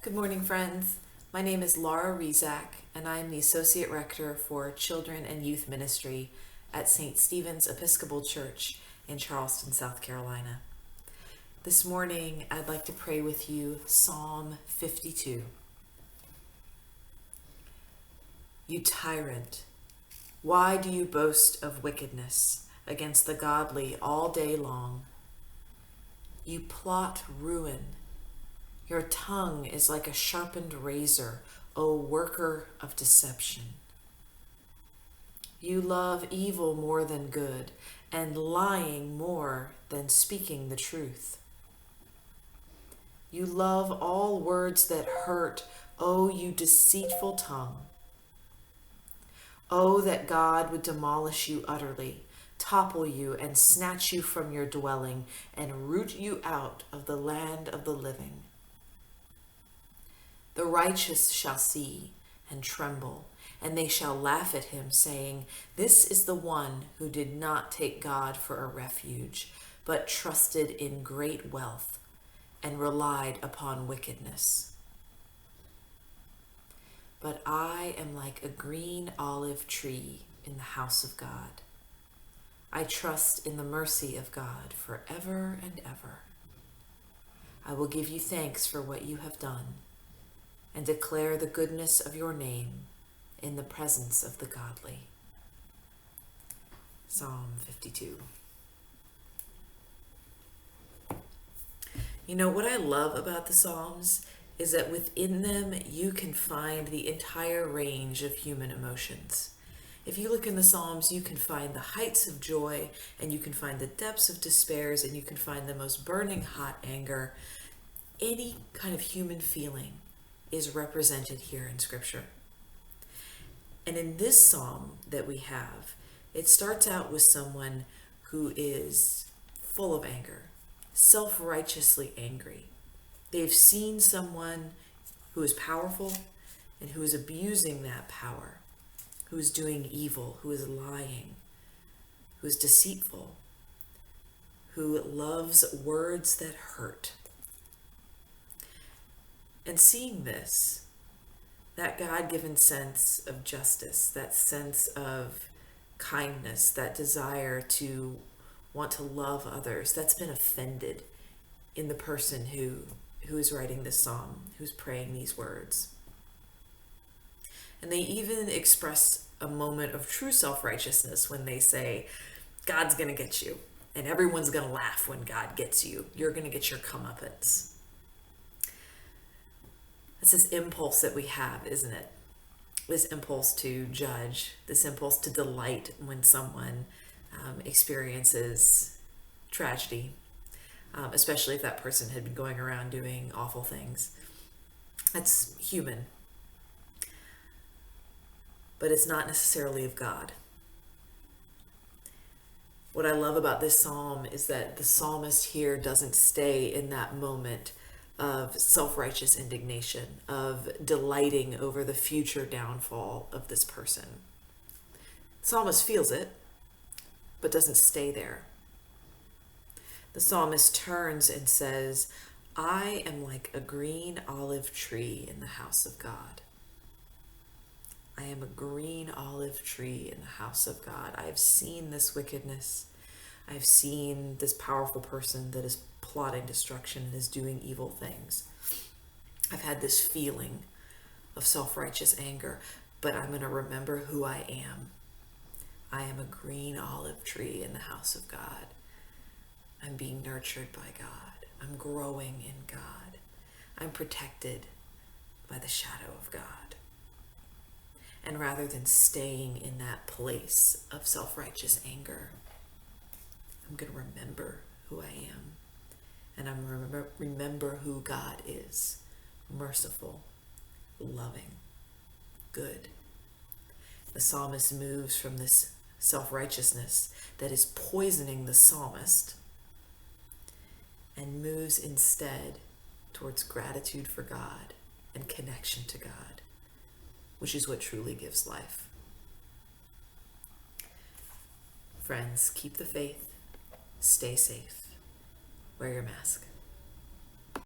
Good morning, friends. My name is Laura Rezac, and I am the Associate Rector for Children and Youth Ministry at St. Stephen's Episcopal Church in Charleston, South Carolina. This morning, I'd like to pray with you Psalm 52. You tyrant, why do you boast of wickedness against the godly all day long? You plot ruin. Your tongue is like a sharpened razor, O worker of deception. You love evil more than good, and lying more than speaking the truth. You love all words that hurt, O you deceitful tongue. Oh, that God would demolish you utterly, topple you and snatch you from your dwelling, and root you out of the land of the living. The righteous shall see and tremble, and they shall laugh at him, saying, This is the one who did not take God for a refuge, but trusted in great wealth and relied upon wickedness. But I am like a green olive tree in the house of God. I trust in the mercy of God forever and ever. I will give you thanks for what you have done, and declare the goodness of your name in the presence of the godly. Psalm 52. You know, what I love about the Psalms is that within them you can find the entire range of human emotions. If you look in the Psalms, you can find the heights of joy, and you can find the depths of despairs, and you can find the most burning hot anger. Any kind of human feeling is represented here in Scripture. And in this psalm that we have, it starts out with someone who is full of anger, self-righteously angry. They've seen someone who is powerful and who is abusing that power, who is doing evil, who is lying, who is deceitful, who loves words that hurt. And seeing this, that God-given sense of justice, that sense of kindness, that desire to want to love others, that's been offended in the person who is writing this psalm, who's praying these words. And they even express a moment of true self-righteousness when they say, God's going to get you, and everyone's going to laugh when God gets you. You're going to get your comeuppance. It's this impulse that we have, isn't it? This impulse to judge, this impulse to delight when someone experiences tragedy, especially if that person had been going around doing awful things. That's human. But it's not necessarily of God. What I love about this psalm is that the psalmist here doesn't stay in that moment of self-righteous indignation, of delighting over the future downfall of this person. The psalmist feels it, but doesn't stay there. The psalmist turns and says, I am like a green olive tree in the house of God. I am a green olive tree in the house of God. I have seen this wickedness. I've seen this powerful person that is plotting destruction and is doing evil things. I've had this feeling of self-righteous anger, but I'm going to remember who I am. I am a green olive tree in the house of God. I'm being nurtured by God. I'm growing in God. I'm protected by the shadow of God. And rather than staying in that place of self-righteous anger, I'm going to remember who I am. And I'm going to remember who God is. Merciful, loving, good. The psalmist moves from this self-righteousness that is poisoning the psalmist and moves instead towards gratitude for God and connection to God, which is what truly gives life. Friends, keep the faith, stay safe, wear your mask.